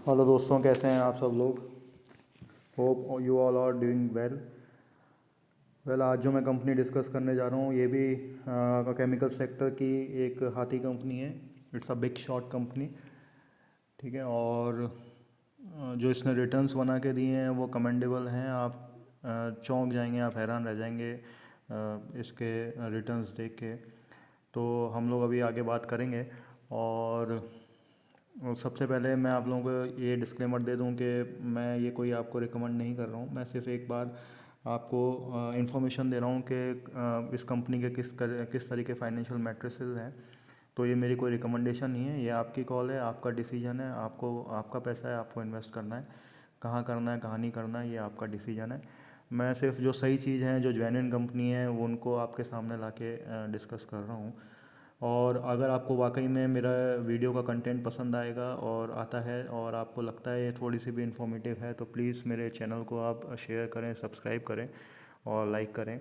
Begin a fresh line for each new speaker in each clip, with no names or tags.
Hello दोस्तों, कैसे हैं आप सब लोग। Hope you all are doing well. आज जो मैं कंपनी डिस्कस करने जा रहा हूँ ये भी केमिकल सेक्टर की एक हाथी कंपनी है। It's a big shot company, ठीक है। और जो इसने रिटर्न्स बना के दिए हैं वो कमेंडेबल हैं। आप चौंक जाएंगे, आप हैरान रह जाएंगे इसके रिटर्न्स देख के। तो हम लोग अभी आगे बात करेंगे। और सबसे पहले मैं आप लोगों को ये डिस्क्लेमर दे दूं कि मैं ये कोई आपको रिकमेंड नहीं कर रहा हूँ। मैं सिर्फ एक बार आपको इन्फॉर्मेशन दे रहा हूँ कि इस कंपनी के किस तरह के फाइनेंशियल मैट्रिसेस हैं। तो ये मेरी कोई रिकमेंडेशन नहीं है, ये आपकी कॉल है, आपका डिसीजन है। आपका पैसा है, आपको इन्वेस्ट करना है। कहाँ करना है, कहाँ नहीं करना है, ये आपका डिसीजन है। मैं सिर्फ जो सही चीज़ है, जो जेन्युइन कंपनी है, वो उनको आपके सामने ला के डिस्कस कर रहा हूँ। और अगर आपको वाकई में मेरा वीडियो का कंटेंट पसंद आएगा और आता है और आपको लगता है ये थोड़ी सी भी इन्फॉर्मेटिव है, तो प्लीज़ मेरे चैनल को आप शेयर करें, सब्सक्राइब करें और लाइक करें।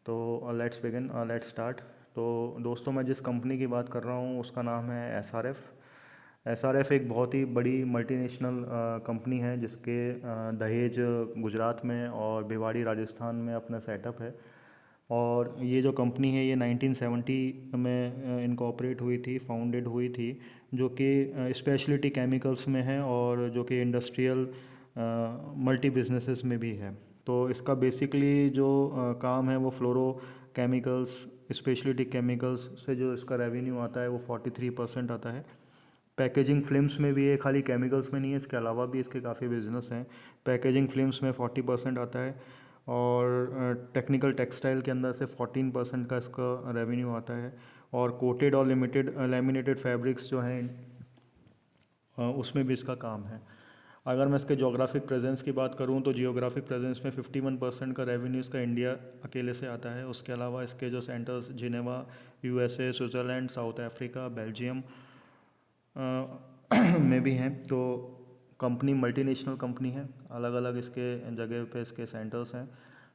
तो लेट्स बिगिन, लेट्स स्टार्ट। तो दोस्तों, मैं जिस कंपनी की बात कर रहा हूँ उसका नाम है एसआरएफ एक बहुत ही बड़ी मल्टीनेशनल कंपनी है जिसके दहेज गुजरात में और भिवाड़ी राजस्थान में अपना सेटअप है। और ये जो कंपनी है ये 1970 में इनकॉर्पोरेट हुई थी, फाउंडेड हुई थी, जो कि स्पेशलिटी केमिकल्स में है और जो कि इंडस्ट्रियल मल्टी बिजनेसेस में भी है। तो इसका बेसिकली जो काम है वो फ्लोरो केमिकल्स, स्पेशलिटी केमिकल्स से जो इसका रेवेन्यू आता है वो 43% आता है। पैकेजिंग फिल्म्स में भी है, खाली केमिकल्स में नहीं है, इसके अलावा भी इसके काफ़ी बिजनेस हैं। पैकेजिंग फिल्म्स में 40% आता है और टेक्निकल टेक्सटाइल के अंदर से 14% का इसका रेवेन्यू आता है। और कोटेड और लेमिनेटेड फैब्रिक्स जो हैं उसमें भी इसका काम है। अगर मैं इसके जोग्राफिक प्रेजेंस की बात करूं तो जियोग्राफिक प्रेजेंस में 51% का रेवेन्यू इसका इंडिया अकेले से आता है। उसके अलावा इसके जो centres Geneva, USA, Switzerland, south Africa, Belgium में भी हैं। तो कंपनी मल्टीनेशनल कंपनी है, अलग अलग इसके जगह पे इसके सेंटर्स हैं।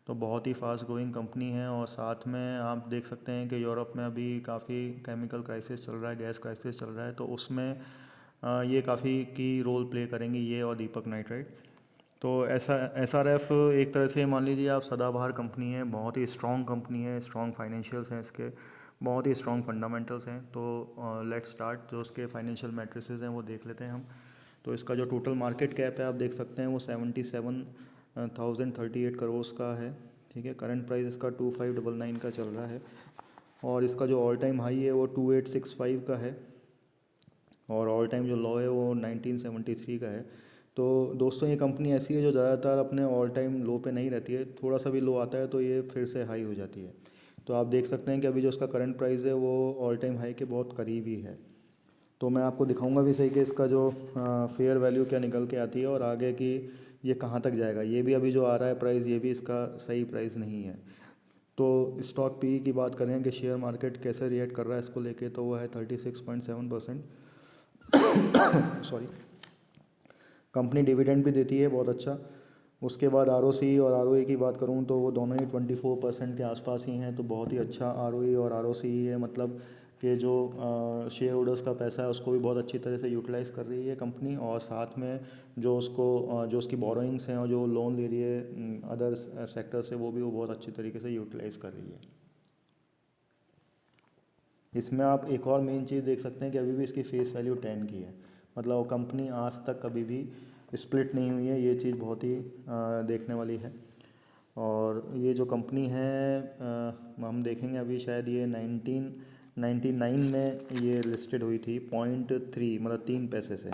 तो बहुत ही फास्ट ग्रोइंग कंपनी है। और साथ में आप देख सकते हैं कि यूरोप में अभी काफ़ी केमिकल क्राइसिस चल रहा है, गैस क्राइसिस चल रहा है। तो उसमें ये काफ़ी की रोल प्ले करेंगे, ये और दीपक नाइट्राइट। तो ऐसा एसआरएफ एक तरह से मान लीजिए आप सदाबहार कंपनी है, बहुत ही स्ट्रॉन्ग कंपनी है, स्ट्रॉन्ग फाइनेंशियल्स हैं इसके, बहुत ही स्ट्रॉन्ग फंडामेंटल्स हैं। तो लेट्स स्टार्ट, जो उसके फाइनेंशियल मैट्रिसेस हैं वो देख लेते हैं हम। तो इसका जो टोटल मार्केट कैप है आप देख सकते हैं वो 77,038 करोड़ का है, ठीक है। करंट प्राइस इसका 2599 का चल रहा है। और इसका जो ऑल टाइम हाई है वो 2865 का है और ऑल टाइम जो लो है वो 1973 का है। तो दोस्तों, ये कंपनी ऐसी है जो ज़्यादातर अपने ऑल टाइम लो पे नहीं रहती है, थोड़ा सा भी लो आता है तो ये फिर से हाई हो जाती है। तो आप देख सकते हैं कि अभी जो इसका करंट प्राइस है वो ऑल टाइम हाई के बहुत करीब ही है। तो मैं आपको दिखाऊंगा भी सही कि इसका जो फेयर वैल्यू क्या निकल के आती है और आगे की ये कहाँ तक जाएगा। ये भी अभी जो आ रहा है प्राइस, ये भी इसका सही प्राइस नहीं है। तो स्टॉक पी की बात करें कि शेयर मार्केट कैसे रिएक्ट कर रहा है इसको लेके, तो वो है 36.7%। सॉरी। कंपनी डिविडेंड भी देती है बहुत अच्छा। उसके बाद आरओसी और आरओई की बात करूं तो वो दोनों ही 24% के आसपास ही हैं। तो बहुत ही अच्छा आरओई और आरओसी है, मतलब कि जो शेयर होल्डर्स का पैसा है उसको भी बहुत अच्छी तरह से यूटिलाइज़ कर रही है कंपनी। और साथ में जो जो उसकी बोरोइंग्स हैं और जो लोन ले रही है अदर सेक्टर से, वो भी वो बहुत अच्छी तरीके से यूटिलाइज़ कर रही है। इसमें आप एक और मेन चीज़ देख सकते हैं कि अभी भी इसकी फेस वैल्यू 10 की है, मतलब वो कंपनी आज तक कभी भी स्प्लिट नहीं हुई है। ये चीज़ बहुत ही देखने वाली है। और ये जो कंपनी है हम देखेंगे अभी, शायद ये 1999 में ये लिस्टेड हुई थी 0.3 मतलब 3 पैसे से।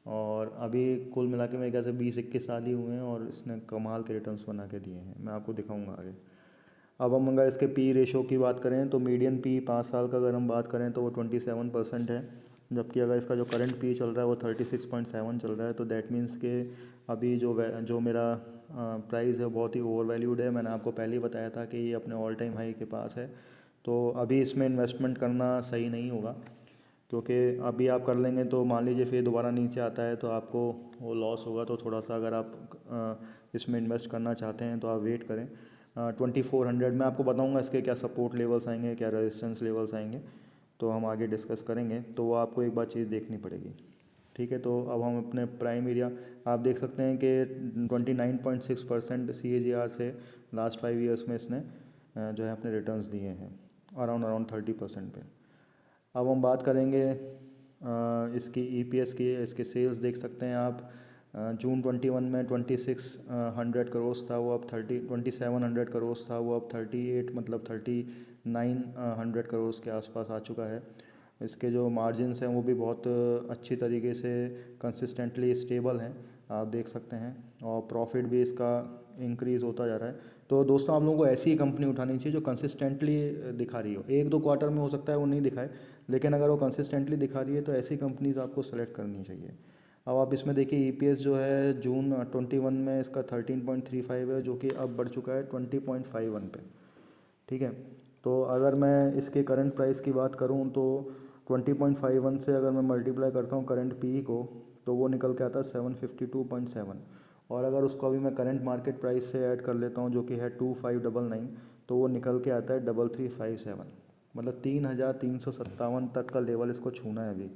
और अभी कुल मिला के मेरे ख्याल से 20-21 साल ही हुए हैं और इसने कमाल के रिटर्न्स बना के दिए हैं। मैं आपको दिखाऊंगा आगे। अब हम अगर इसके पी रेशो की बात करें तो मीडियन पी 5 साल का अगर हम बात करें तो वो 27% है। जबकि अगर इसका जो करंट पी चल रहा है वो 36.7 चल रहा है। तो दैट मीन्स के अभी जो मेरा प्राइस है बहुत ही ओवर वैल्यूड है। मैंने आपको पहले ही बताया था कि ये अपने ऑल टाइम हाई के पास है। तो अभी इसमें इन्वेस्टमेंट करना सही नहीं होगा, क्योंकि अभी आप कर लेंगे तो मान लीजिए फिर दोबारा नीचे आता है तो आपको वो लॉस होगा। तो थोड़ा सा अगर आप इसमें इन्वेस्ट करना चाहते हैं तो आप वेट करें। 2400 में आपको बताऊंगा इसके क्या सपोर्ट लेवल्स आएंगे, क्या रेजिस्टेंस लेवल्स आएंगे, तो हम आगे डिस्कस करेंगे। तो वो आपको एक बार चीज़ देखनी पड़ेगी। ठीक है, तो अब हम अपने प्राइम एरिया, आप देख सकते हैं कि 29.6% CAGR से लास्ट 5 ईयर्स में इसने जो है अपने रिटर्न्स दिए हैं अराउंड 30% पे। अब हम बात करेंगे इसकी EPS की। इसके सेल्स देख सकते हैं आप, जून 21 में 2600 करोड़ था, वो अब 2700 करोड़ था, वो अब 38 मतलब 3900 करोड़ के आसपास आ चुका है। इसके जो मार्जिन्स हैं वो भी बहुत अच्छी तरीके से कंसिस्टेंटली स्टेबल हैं, आप देख सकते हैं, और प्रॉफिट भी इसका इंक्रीज़ होता जा रहा है। तो दोस्तों, आप लोगों को ऐसी ही कंपनी उठानी चाहिए जो कंसिस्टेंटली दिखा रही हो। एक दो क्वार्टर में हो सकता है वो नहीं दिखाए, लेकिन अगर वो कंसिस्टेंटली दिखा रही है तो ऐसी कंपनीज आपको सेलेक्ट करनी चाहिए। अब आप इसमें देखिए EPS जो है जून 21 में इसका 13.35 है, जो कि अब बढ़ चुका है 20.51 पे। ठीक है, तो अगर मैं इसके करंट प्राइस की बात करूं तो 20.51 से अगर मैं मल्टीप्लाई करता हूं करंट PE को, तो वो निकल के आता है 752.7। और अगर उसको अभी मैं करंट मार्केट प्राइस से ऐड कर लेता हूं जो कि है 2599, तो वो निकल के आता है 3357। मतलब 3357 तक का लेवल इसको छूना है अभी।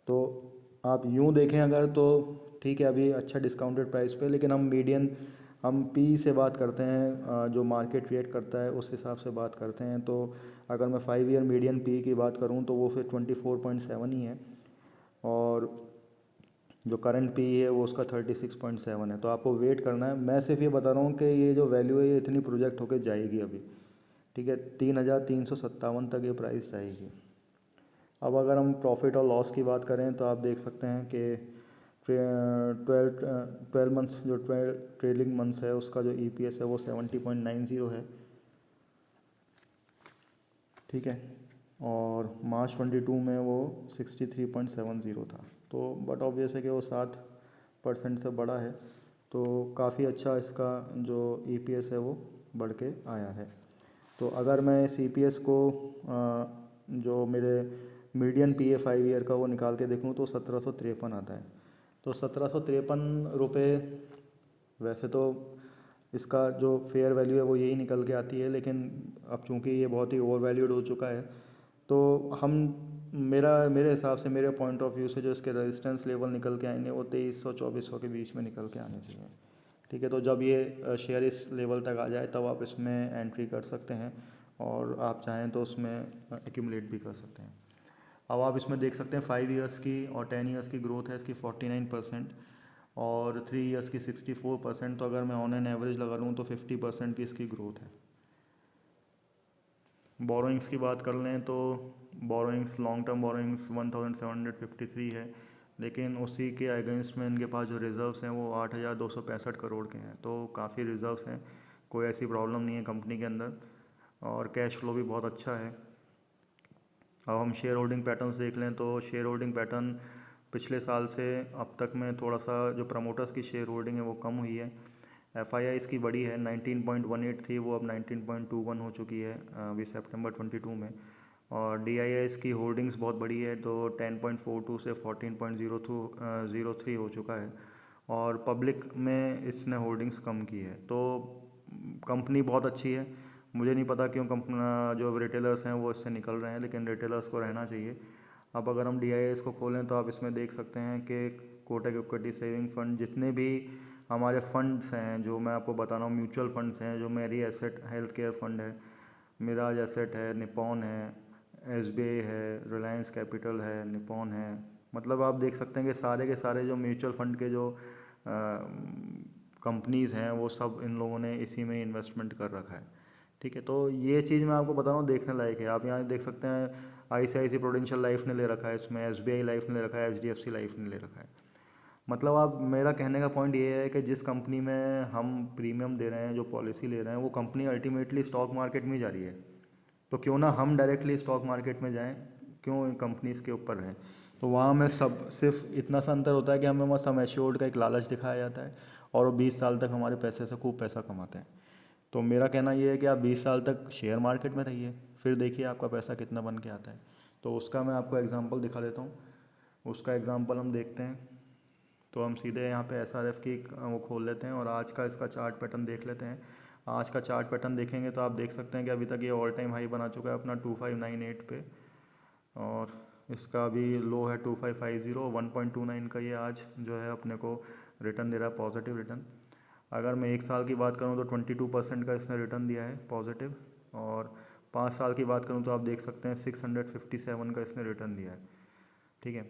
तो आप यूँ देखें अगर, तो ठीक है अभी अच्छा डिस्काउंटेड प्राइस पे, लेकिन हम पी से बात करते हैं, जो मार्केट रेट करता है उस हिसाब से बात करते हैं। तो अगर मैं 5 ईयर मीडियन पी की बात करूं तो वो फिर 24.7 ही है, और जो करंट पी है वो उसका 36.7 है। तो आपको वेट करना है। मैं सिर्फ ये बता रहा हूँ कि ये जो वैल्यू है ये इतनी प्रोजेक्ट होकर जाएगी अभी। ठीक है, 3357 तक ये प्राइस जाएगी। अब अगर हम प्रॉफिट और लॉस की बात करें तो आप देख सकते हैं कि 12 मंथ्स जो ट्रेलिंग मंथ्स है उसका जो EPS है वो 70.90 है। ठीक है, और मार्च 22 में वो 63.70 था। तो बट ऑब्वियस है कि वो 7% से बड़ा है, तो काफ़ी अच्छा इसका जो EPS है वो बढ़ के आया है। तो अगर मैं इस EPS को जो मेरे मीडियन PA 5 ईयर का वो निकाल के देखूँ तो 1753 आता है। तो 1753 रुपये, वैसे तो इसका जो फेयर वैल्यू है वो यही निकल के आती है, लेकिन अब चूँकि ये बहुत ही ओवर वैल्यूड हो चुका है, तो हम मेरे हिसाब से, मेरे पॉइंट ऑफ व्यू से जो इसके रेजिस्टेंस लेवल निकल के आएंगे वो 2300-2400 के बीच में निकल के आने चाहिए। ठीक है, तो जब ये शेयर इस लेवल तक आ जाए तब आप इसमें एंट्री कर सकते हैं, और आप चाहें तो उसमें एक्यूमुलेट भी कर सकते हैं। अब आप इसमें देख सकते हैं 5 ईयर्स की और 10 ईयर्स की ग्रोथ है इसकी 49%, और 3 ईयर्स की 64%। तो अगर मैं ऑन एन एवरेज लगा लूँ तो 50% की इसकी ग्रोथ है। बोरोइंग्स की बात कर लें तो बोरोइंग्स, लॉन्ग टर्म बोरोइंग्स 1753 है, लेकिन उसी के अगेंस्ट में इनके पास जो रिज़र्व्स हैं वो 8265 करोड़ के हैं। तो काफ़ी रिज़र्व्स हैं, कोई ऐसी प्रॉब्लम नहीं है कंपनी के अंदर, और कैश फ्लो भी बहुत अच्छा है। अब हम शेयर होल्डिंग पैटर्न्स देख लें तो शेयर होल्डिंग पैटर्न पिछले साल से अब तक में थोड़ा सा जो प्रमोटर्स की शेयर होल्डिंग है वो कम हुई है। FII इसकी बड़ी है, 19.18 थी, वो अब 19.21 हो चुकी है अभी सितंबर 22 में। और DII इसकी होल्डिंग्स बहुत बड़ी है, तो 10.42 से 14.03 हो चुका है, और पब्लिक में इसने होल्डिंग्स कम की है। तो कंपनी बहुत अच्छी है। मुझे नहीं पता क्यों जो रिटेलर्स हैं वो इससे निकल रहे हैं, लेकिन रिटेलर्स को रहना चाहिए। अब अगर हम DIIs को खोलें तो आप इसमें देख सकते हैं कि कोटक इक्विटी सेविंग फंड, जितने भी हमारे फंड्स हैं जो मैं आपको बता रहा हूँ, म्यूचुअल फंड्स हैं, जो मेरी एसेट हेल्थ केयर फंड है, मिराज एसेट है, निपॉन है, SBI है, रिलायंस कैपिटल है, निपॉन है, मतलब आप देख सकते हैं कि सारे के सारे जो म्यूचुअल फंड के जो कंपनीज़ हैं वो सब इन लोगों ने इसी में इन्वेस्टमेंट कर रखा है। ठीक है, तो ये चीज़ मैं आपको बता रहा हूँ, देखने लायक है। आप यहाँ देख सकते हैं ICICI प्रूडेंशियल लाइफ ने ले रखा है इसमें, SBI लाइफ ने ले रखा है, HDFC लाइफ ने ले रखा है। मतलब आप, मेरा कहने का पॉइंट ये है कि जिस कंपनी में हम प्रीमियम दे रहे हैं, जो पॉलिसी ले रहे हैं, वो कंपनी अल्टीमेटली स्टॉक मार्केट में ही जा रही है। तो क्यों ना हम डायरेक्टली स्टॉक मार्केट में जाएं, क्यों कंपनीज़ के ऊपर रहें। तो वहाँ में सब सिर्फ इतना सा अंतर होता है कि हमें बस सम एश्योर्ड का एक लालच दिखाया जाता है, और वो 20 साल तक हमारे पैसे से खूब पैसा कमाते हैं। तो मेरा कहना ये है कि आप 20 साल तक शेयर मार्केट में रहिए, फिर देखिए आपका पैसा कितना बन के आता है। तो उसका मैं आपको एग्जांपल दिखा देता हूँ। उसका एग्जांपल हम देखते हैं, तो हम सीधे यहाँ पे SRF की वो खोल लेते हैं और आज का इसका चार्ट पैटर्न देख लेते हैं। आज का चार्ट पैटर्न देखेंगे तो आप देख सकते हैं कि अभी तक ये ऑल टाइम हाई बना चुका है अपना 2598 पे, और इसका भी लो है 2550, 1.29 का ये आज जो है अपने को रिटर्न दे रहा है, पॉजिटिव रिटर्न। अगर मैं 1 साल की बात करूँ तो 22% का इसने रिटर्न दिया है पॉजिटिव, और 5 साल की बात करूँ तो आप देख सकते हैं 657 का इसने रिटर्न दिया है। ठीक है,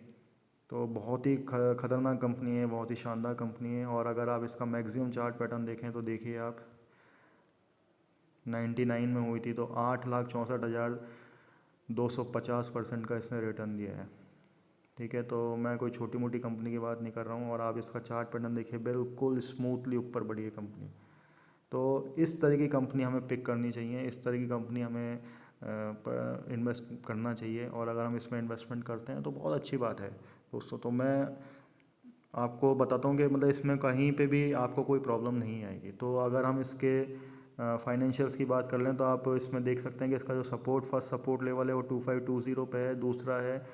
तो बहुत ही ख़तरनाक कंपनी है, बहुत ही शानदार कंपनी है। और अगर आप इसका मैक्सिमम चार्ट पैटर्न देखें तो देखिए आप 99 में हुई थी तो 8,64,250% का इसने रिटर्न दिया है। ठीक है, तो मैं कोई छोटी मोटी कंपनी की बात नहीं कर रहा हूँ। और आप इसका चार्ट पैटर्न देखिए, बिल्कुल स्मूथली ऊपर बढ़ी है कंपनी। तो इस तरह की कंपनी हमें पिक करनी चाहिए, इस तरह की कंपनी हमें इन्वेस्ट करना चाहिए। और अगर हम इसमें इन्वेस्टमेंट करते हैं तो बहुत अच्छी बात है दोस्तों। तो मैं आपको बताता हूँ कि मतलब इसमें कहीं पे भी आपको कोई प्रॉब्लम नहीं आएगी। तो अगर हम इसके फाइनेंशियल्स की बात कर लें तो आप इसमें देख सकते हैं कि इसका जो फर्स्ट सपोर्ट लेवल है वो 2520 पे है, दूसरा है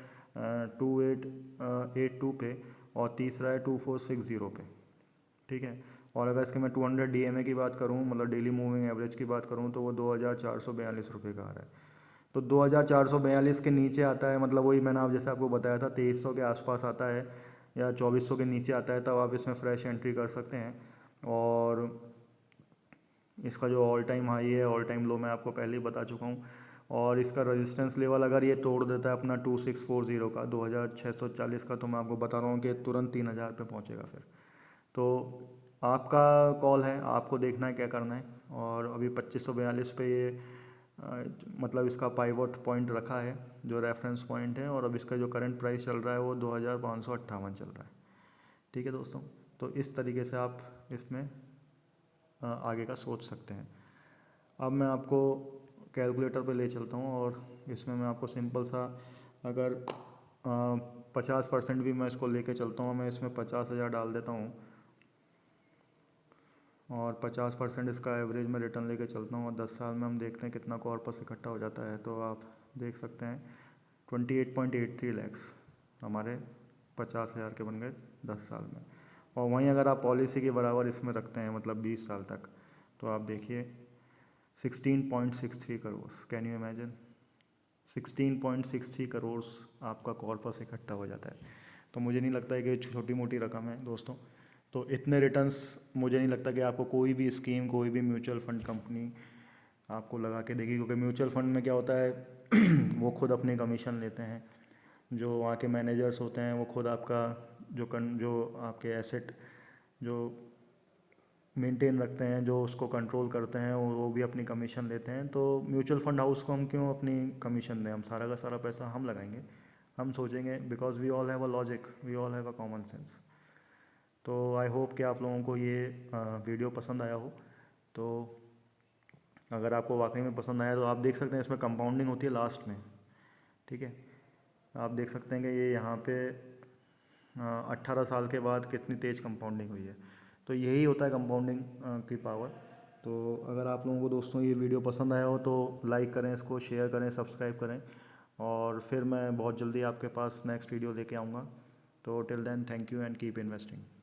2882 पे, और तीसरा है 2460 पे। ठीक है, और अगर इसके मैं 200 DMA की बात करूँ, मतलब डेली मूविंग एवरेज की बात करूँ, तो वो 2442 रुपये का आ रहा है। तो 2442 के नीचे आता है, मतलब वही मैंने आप जैसे आपको बताया था 2300 के आसपास आता है या 2400 के नीचे आता है, तब आप इसमें फ्रेश एंट्री कर सकते हैं। और इसका जो ऑल टाइम हाई है, ऑल टाइम लो मैं आपको पहले ही बता चुका हूँ। और इसका रेजिस्टेंस लेवल अगर ये तोड़ देता है अपना 2640 का, 2640 का, तो मैं आपको बता रहा हूँ कि तुरंत 3000 पे पहुँचेगा फिर। तो आपका कॉल है, आपको देखना है क्या करना है। और अभी 2542 पे ये मतलब इसका पाइवट पॉइंट रखा है जो रेफरेंस पॉइंट है, और अब इसका जो करंट प्राइस चल रहा है वो 2558 चल रहा है। ठीक है दोस्तों, तो इस तरीके से आप इसमें आगे का सोच सकते हैं। अब मैं आपको कैलकुलेटर पे ले चलता हूँ, और इसमें मैं आपको सिंपल सा, अगर 50% भी मैं इसको लेके चलता हूँ, मैं इसमें 50,000 डाल देता हूँ, और 50% इसका एवरेज में रिटर्न लेके चलता हूँ, और 10 साल में हम देखते हैं कितना कॉर्पस इकट्ठा हो जाता है। तो आप देख सकते हैं 28.83 लैक्स हमारे 50,000 के बन गए 10 साल में। और वहीं अगर आप पॉलिसी के बराबर इसमें रखते हैं, मतलब 20 साल तक, तो आप देखिए 16.63 crore, can you imagine, 16.63 crore आपका कॉर्पस इकट्ठा हो जाता है। तो मुझे नहीं लगता है कि छोटी मोटी रकम है दोस्तों। तो इतने रिटर्न्स मुझे नहीं लगता कि आपको कोई भी स्कीम, कोई भी म्यूचुअल फंड कंपनी आपको लगा के देगी, क्योंकि म्यूचुअल फंड में क्या होता है वो खुद अपनी कमीशन लेते हैं। जो वहाँ के मैनेजर्स होते हैं वो खुद आपका जो आपके एसेट जो मेंटेन रखते हैं, जो उसको कंट्रोल करते हैं, वो भी अपनी कमीशन लेते हैं। तो म्यूचुअल फंड हाउस को हम क्यों अपनी कमीशन दें, हम सारा का सारा पैसा हम लगाएंगे। हम सोचेंगे, because we all have a logic, we all have a common sense. तो आई होप कि आप लोगों को ये वीडियो पसंद आया हो। तो अगर आपको वाकई में पसंद आया तो आप देख सकते हैं इसमें कंपाउंडिंग होती है लास्ट में। ठीक है, आप देख सकते हैं कि ये यहाँ पे 18 साल के बाद कितनी तेज़ कंपाउंडिंग हुई है। तो यही होता है कंपाउंडिंग की पावर। तो अगर आप लोगों को दोस्तों ये वीडियो पसंद आया हो तो लाइक करें, इसको शेयर करें, सब्सक्राइब करें, और फिर मैं बहुत जल्दी आपके पास नेक्स्ट वीडियो लेके आऊँगा। तो till then, thank you and keep investing.